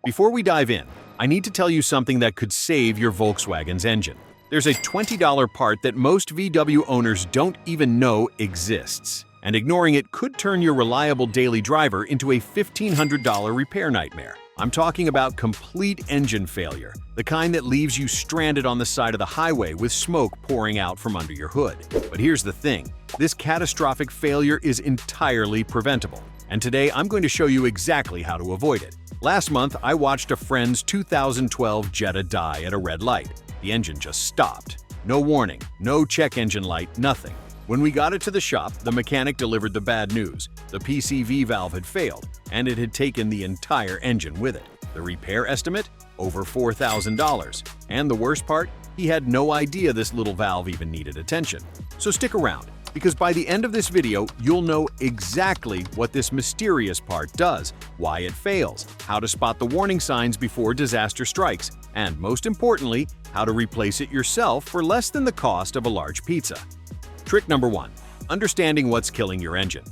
Before we dive in, I need to tell you something that could save your Volkswagen's engine. There's a $20 part that most VW owners don't even know exists, and ignoring it could turn your reliable daily driver into a $1,500 repair nightmare. I'm talking about complete engine failure, the kind that leaves you stranded on the side of the highway with smoke pouring out from under your hood. But here's the thing, this catastrophic failure is entirely preventable, and today I'm going to show you exactly how to avoid it. Last month, I watched a friend's 2012 Jetta die at a red light. The engine just stopped. No warning, no check engine light, nothing. When we got it to the shop, the mechanic delivered the bad news. The PCV valve had failed, and it had taken the entire engine with it. The repair estimate? Over $4,000. And the worst part? He had no idea this little valve even needed attention. So stick around, because by the end of this video, you'll know exactly what this mysterious part does, why it fails, how to spot the warning signs before disaster strikes, and most importantly, how to replace it yourself for less than the cost of a large pizza. Trick number 1. Understanding what's killing your engine.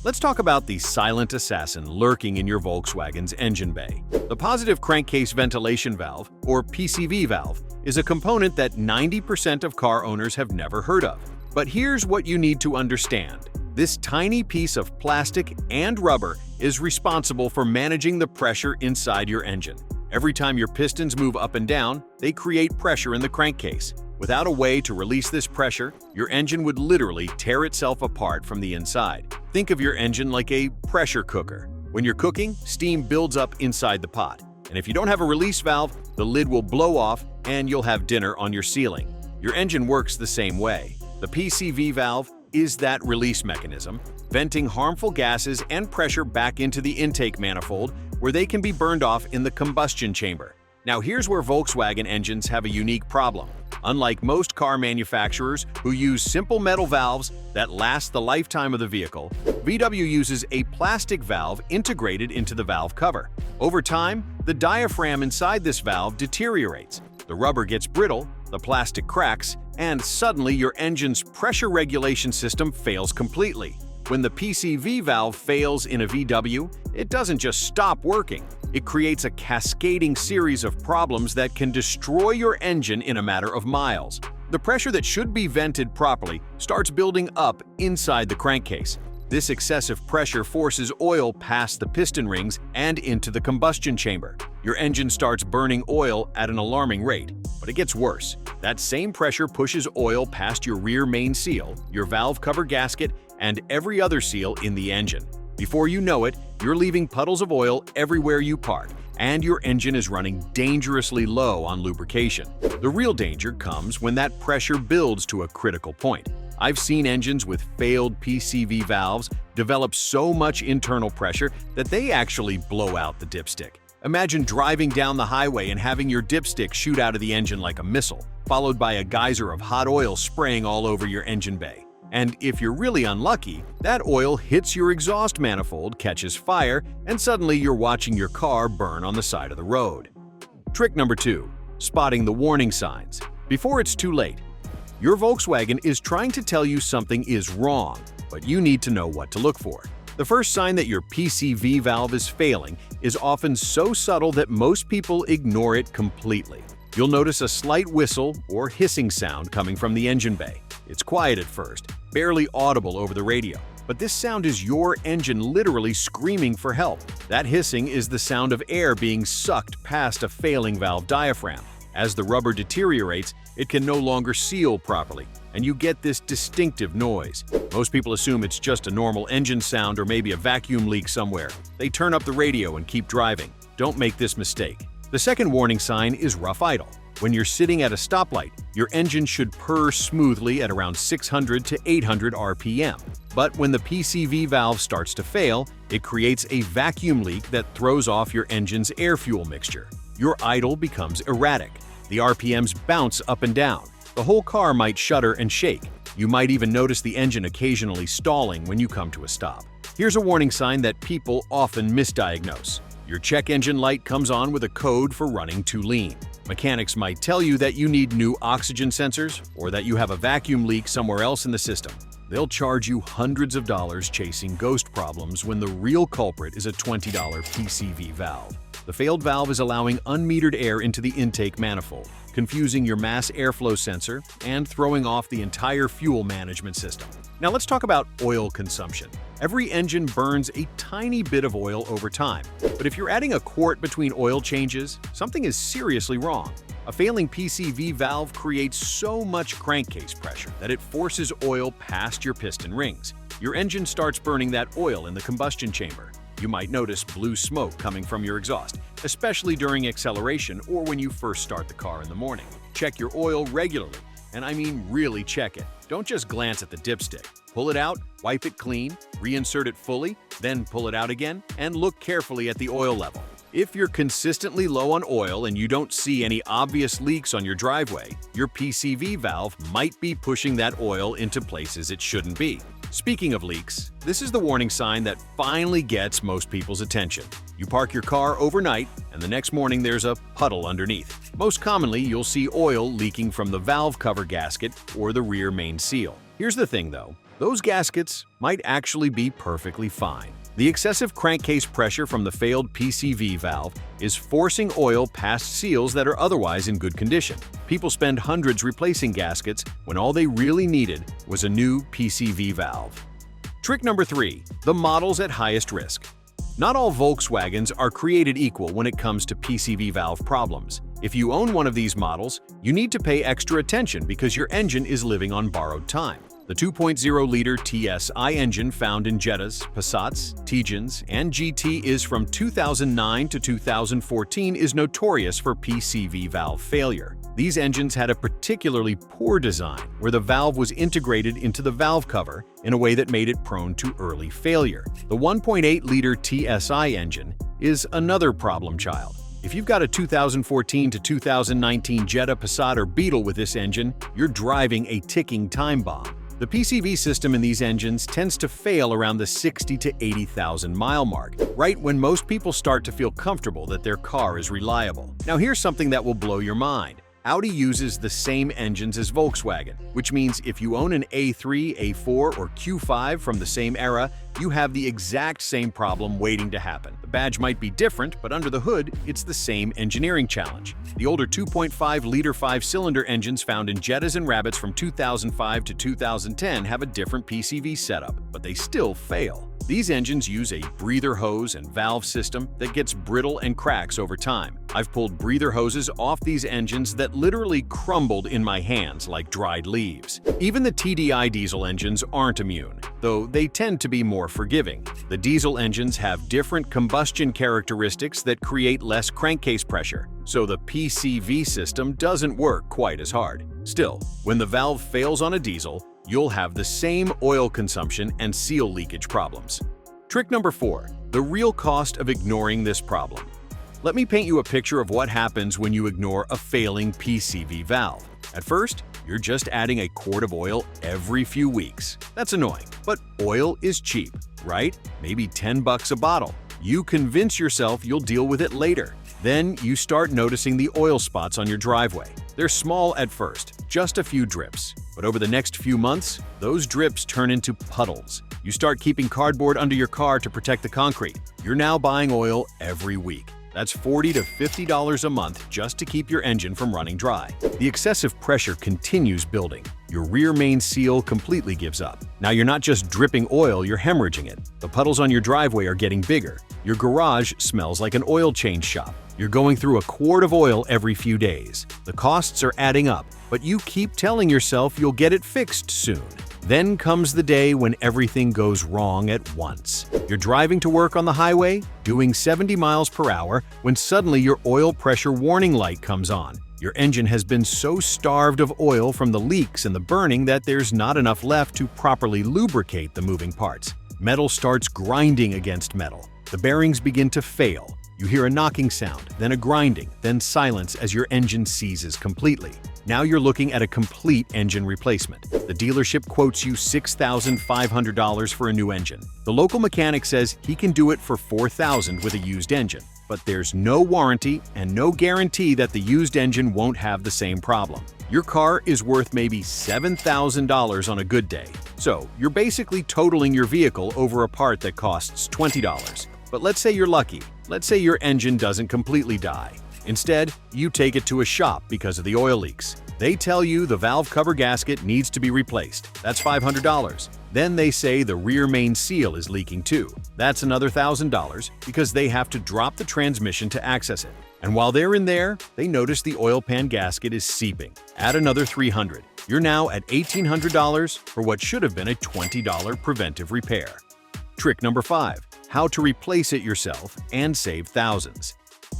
Let's talk about the silent assassin lurking in your Volkswagen's engine bay. The positive crankcase ventilation valve, or PCV valve, is a component that 90% of car owners have never heard of. But here's what you need to understand. This tiny piece of plastic and rubber is responsible for managing the pressure inside your engine. Every time your pistons move up and down, they create pressure in the crankcase. Without a way to release this pressure, your engine would literally tear itself apart from the inside. Think of your engine like a pressure cooker. When you're cooking, steam builds up inside the pot. And if you don't have a release valve, the lid will blow off and you'll have dinner on your ceiling. Your engine works the same way. The PCV valve is that release mechanism, venting harmful gases and pressure back into the intake manifold where they can be burned off in the combustion chamber. Now here's where Volkswagen engines have a unique problem. Unlike most car manufacturers who use simple metal valves that last the lifetime of the vehicle, VW uses a plastic valve integrated into the valve cover. Over time, the diaphragm inside this valve deteriorates. The rubber gets brittle, the plastic cracks, and suddenly your engine's pressure regulation system fails completely. When the PCV valve fails in a VW, it doesn't just stop working. It creates a cascading series of problems that can destroy your engine in a matter of miles. The pressure that should be vented properly starts building up inside the crankcase. This excessive pressure forces oil past the piston rings and into the combustion chamber. Your engine starts burning oil at an alarming rate. But it gets worse. That same pressure pushes oil past your rear main seal, your valve cover gasket, and every other seal in the engine. Before you know it, you're leaving puddles of oil everywhere you park, and your engine is running dangerously low on lubrication. The real danger comes when that pressure builds to a critical point. I've seen engines with failed PCV valves develop so much internal pressure that they actually blow out the dipstick. Imagine driving down the highway and having your dipstick shoot out of the engine like a missile, followed by a geyser of hot oil spraying all over your engine bay. And if you're really unlucky, that oil hits your exhaust manifold, catches fire, and suddenly you're watching your car burn on the side of the road. Trick number 2. Spotting the warning signs. Before it's too late. Your Volkswagen is trying to tell you something is wrong, but you need to know what to look for. The first sign that your PCV valve is failing is often so subtle that most people ignore it completely. You'll notice a slight whistle or hissing sound coming from the engine bay. It's quiet at first, barely audible over the radio, but this sound is your engine literally screaming for help. That hissing is the sound of air being sucked past a failing valve diaphragm. As the rubber deteriorates, it can no longer seal properly, and you get this distinctive noise. Most people assume it's just a normal engine sound or maybe a vacuum leak somewhere. They turn up the radio and keep driving. Don't make this mistake. The second warning sign is rough idle. When you're sitting at a stoplight, your engine should purr smoothly at around 600 to 800 RPM. But when the PCV valve starts to fail, it creates a vacuum leak that throws off your engine's air-fuel mixture. Your idle becomes erratic. The RPMs bounce up and down. The whole car might shudder and shake. You might even notice the engine occasionally stalling when you come to a stop. Here's a warning sign that people often misdiagnose. Your check engine light comes on with a code for running too lean. Mechanics might tell you that you need new oxygen sensors or that you have a vacuum leak somewhere else in the system. They'll charge you hundreds of dollars chasing ghost problems when the real culprit is a $20 PCV valve. The failed valve is allowing unmetered air into the intake manifold, confusing your mass airflow sensor and throwing off the entire fuel management system. Now let's talk about oil consumption. Every engine burns a tiny bit of oil over time, but if you're adding a quart between oil changes, something is seriously wrong. A failing PCV valve creates so much crankcase pressure that it forces oil past your piston rings. Your engine starts burning that oil in the combustion chamber. You might notice blue smoke coming from your exhaust, especially during acceleration or when you first start the car in the morning. Check your oil regularly, and I mean really check it. Don't just glance at the dipstick. Pull it out, wipe it clean, reinsert it fully, then pull it out again, and look carefully at the oil level. If you're consistently low on oil and you don't see any obvious leaks on your driveway, your PCV valve might be pushing that oil into places it shouldn't be. Speaking of leaks, this is the warning sign that finally gets most people's attention. You park your car overnight, and the next morning there's a puddle underneath. Most commonly, you'll see oil leaking from the valve cover gasket or the rear main seal. Here's the thing though, those gaskets might actually be perfectly fine. The excessive crankcase pressure from the failed PCV valve is forcing oil past seals that are otherwise in good condition. People spend hundreds replacing gaskets when all they really needed was a new PCV valve. Trick number 3. The models at highest risk. Not all Volkswagens are created equal when it comes to PCV valve problems. If you own one of these models, you need to pay extra attention because your engine is living on borrowed time. The 2.0-liter TSI engine found in Jettas, Passats, Tiguans, and GT is from 2009 to 2014 is notorious for PCV valve failure. These engines had a particularly poor design where the valve was integrated into the valve cover in a way that made it prone to early failure. The 1.8-liter TSI engine is another problem child. If you've got a 2014 to 2019 Jetta, Passat, or Beetle with this engine, you're driving a ticking time bomb. The PCV system in these engines tends to fail around the 60 to 80,000 mile mark, right when most people start to feel comfortable that their car is reliable. Now here's something that will blow your mind. Audi uses the same engines as Volkswagen, which means if you own an A3, A4, or Q5 from the same era, you have the exact same problem waiting to happen. The badge might be different, but under the hood, it's the same engineering challenge. The older 2.5-liter 5-cylinder engines found in Jettas and Rabbits from 2005 to 2010 have a different PCV setup, but they still fail. These engines use a breather hose and valve system that gets brittle and cracks over time. I've pulled breather hoses off these engines that literally crumbled in my hands like dried leaves. Even the TDI diesel engines aren't immune, though they tend to be more forgiving. The diesel engines have different combustion characteristics that create less crankcase pressure, so the PCV system doesn't work quite as hard. Still, when the valve fails on a diesel, you'll have the same oil consumption and seal leakage problems. Trick number 4. The real cost of ignoring this problem. Let me paint you a picture of what happens when you ignore a failing PCV valve. At first, you're just adding a quart of oil every few weeks. That's annoying, but oil is cheap, right? Maybe 10 bucks a bottle. You convince yourself you'll deal with it later. Then you start noticing the oil spots on your driveway. They're small at first, just a few drips. But over the next few months, those drips turn into puddles. You start keeping cardboard under your car to protect the concrete. You're now buying oil every week. That's $40 to $50 a month just to keep your engine from running dry. The excessive pressure continues building. Your rear main seal completely gives up. Now you're not just dripping oil, you're hemorrhaging it. The puddles on your driveway are getting bigger. Your garage smells like an oil change shop. You're going through a quart of oil every few days. The costs are adding up, but you keep telling yourself you'll get it fixed soon. Then comes the day when everything goes wrong at once. You're driving to work on the highway, doing 70 miles per hour, when suddenly your oil pressure warning light comes on. Your engine has been so starved of oil from the leaks and the burning that there's not enough left to properly lubricate the moving parts. Metal starts grinding against metal. The bearings begin to fail. You hear a knocking sound, then a grinding, then silence as your engine seizes completely. Now you're looking at a complete engine replacement. The dealership quotes you $6,500 for a new engine. The local mechanic says he can do it for $4,000 with a used engine, but there's no warranty and no guarantee that the used engine won't have the same problem. Your car is worth maybe $7,000 on a good day, so you're basically totaling your vehicle over a part that costs $20. But let's say you're lucky. Let's say your engine doesn't completely die. Instead, you take it to a shop because of the oil leaks. They tell you the valve cover gasket needs to be replaced. That's $500. Then they say the rear main seal is leaking too. That's another $1,000 because they have to drop the transmission to access it. And while they're in there, they notice the oil pan gasket is seeping. Add another $300. You're now at $1,800 for what should have been a $20 preventive repair. Trick number 5. How to replace it yourself and save thousands.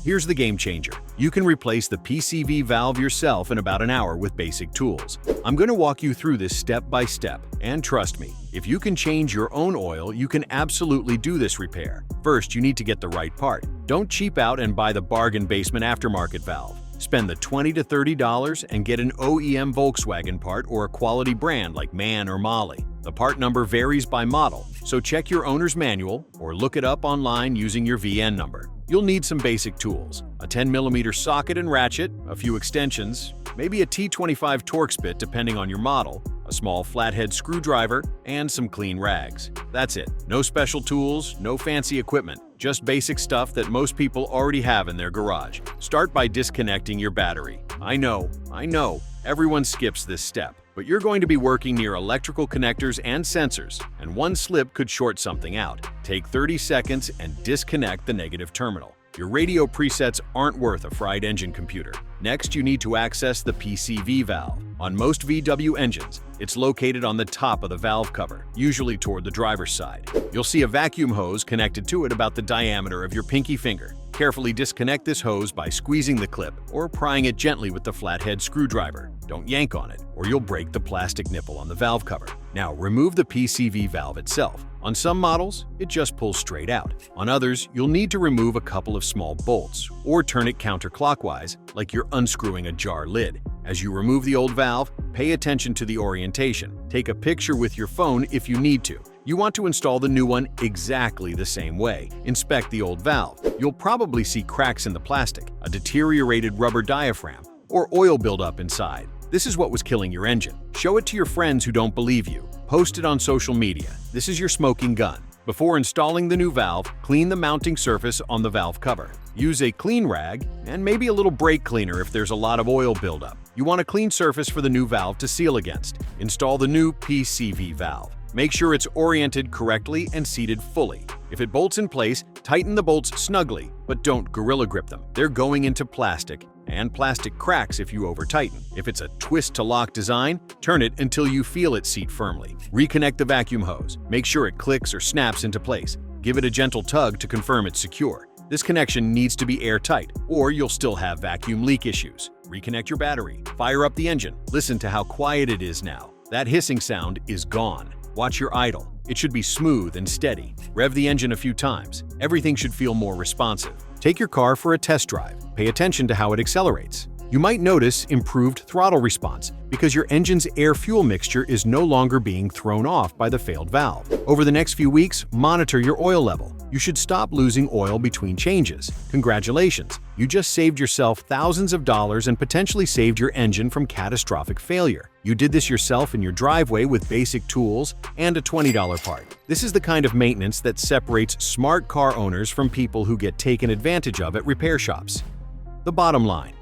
Here's the game changer. You can replace the PCV valve yourself in about an hour with basic tools. I'm going to walk you through this step by step, and trust me, if you can change your own oil, you can absolutely do this repair. First, you need to get the right part. Don't cheap out and buy the bargain basement aftermarket valve. Spend the $20 to $30 and get an OEM Volkswagen part or a quality brand like MAN or Molly. The part number varies by model, so check your owner's manual or look it up online using your VN number. You'll need some basic tools, a 10mm socket and ratchet, a few extensions, maybe a T25 Torx bit depending on your model, a small flathead screwdriver, and some clean rags. That's it. No special tools, no fancy equipment, just basic stuff that most people already have in their garage. Start by disconnecting your battery. I know, everyone skips this step, but you're going to be working near electrical connectors and sensors, and one slip could short something out. Take 30 seconds and disconnect the negative terminal. Your radio presets aren't worth a fried engine computer. Next, you need to access the PCV valve. On most VW engines, it's located on the top of the valve cover, usually toward the driver's side. You'll see a vacuum hose connected to it about the diameter of your pinky finger. Carefully disconnect this hose by squeezing the clip or prying it gently with the flathead screwdriver. Don't yank on it, or you'll break the plastic nipple on the valve cover. Now, remove the PCV valve itself. On some models, it just pulls straight out. On others, you'll need to remove a couple of small bolts, or turn it counterclockwise, like you're unscrewing a jar lid. As you remove the old valve, pay attention to the orientation. Take a picture with your phone if you need to. You want to install the new one exactly the same way. Inspect the old valve. You'll probably see cracks in the plastic, a deteriorated rubber diaphragm, or oil buildup inside. This is what was killing your engine. Show it to your friends who don't believe you. Post it on social media. This is your smoking gun. Before installing the new valve, clean the mounting surface on the valve cover. Use a clean rag and maybe a little brake cleaner if there's a lot of oil buildup. You want a clean surface for the new valve to seal against. Install the new PCV valve. Make sure it's oriented correctly and seated fully. If it bolts in place, tighten the bolts snugly, but don't gorilla grip them. They're going into plastic, and plastic cracks if you over-tighten. If it's a twist-to-lock design, turn it until you feel it seat firmly. Reconnect the vacuum hose. Make sure it clicks or snaps into place. Give it a gentle tug to confirm it's secure. This connection needs to be airtight, or you'll still have vacuum leak issues. Reconnect your battery. Fire up the engine. Listen to how quiet it is now. That hissing sound is gone. Watch your idle. It should be smooth and steady. Rev the engine a few times. Everything should feel more responsive. Take your car for a test drive. Pay attention to how it accelerates. You might notice improved throttle response because your engine's air-fuel mixture is no longer being thrown off by the failed valve. Over the next few weeks, monitor your oil level. You should stop losing oil between changes. Congratulations! You just saved yourself thousands of dollars and potentially saved your engine from catastrophic failure. You did this yourself in your driveway with basic tools and a $20 part. This is the kind of maintenance that separates smart car owners from people who get taken advantage of at repair shops. The bottom line.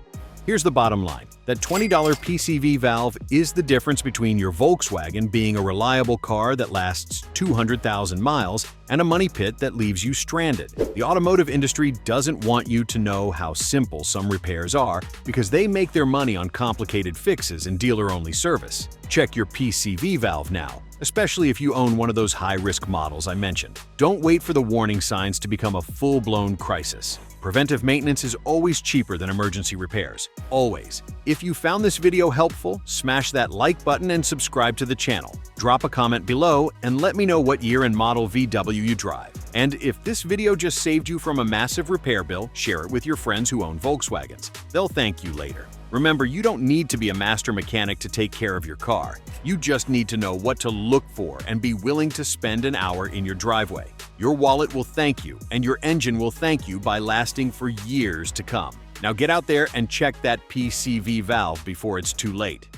Here's the bottom line. That $20 PCV valve is the difference between your Volkswagen being a reliable car that lasts 200,000 miles and a money pit that leaves you stranded. The automotive industry doesn't want you to know how simple some repairs are because they make their money on complicated fixes and dealer-only service. Check your PCV valve now, especially if you own one of those high-risk models I mentioned. Don't wait for the warning signs to become a full-blown crisis. Preventive maintenance is always cheaper than emergency repairs. Always. If you found this video helpful, smash that like button and subscribe to the channel. Drop a comment below and let me know what year and model VW you drive. And if this video just saved you from a massive repair bill, share it with your friends who own Volkswagens. They'll thank you later. Remember, you don't need to be a master mechanic to take care of your car. You just need to know what to look for and be willing to spend an hour in your driveway. Your wallet will thank you, and your engine will thank you by lasting for years to come. Now get out there and check that PCV valve before it's too late.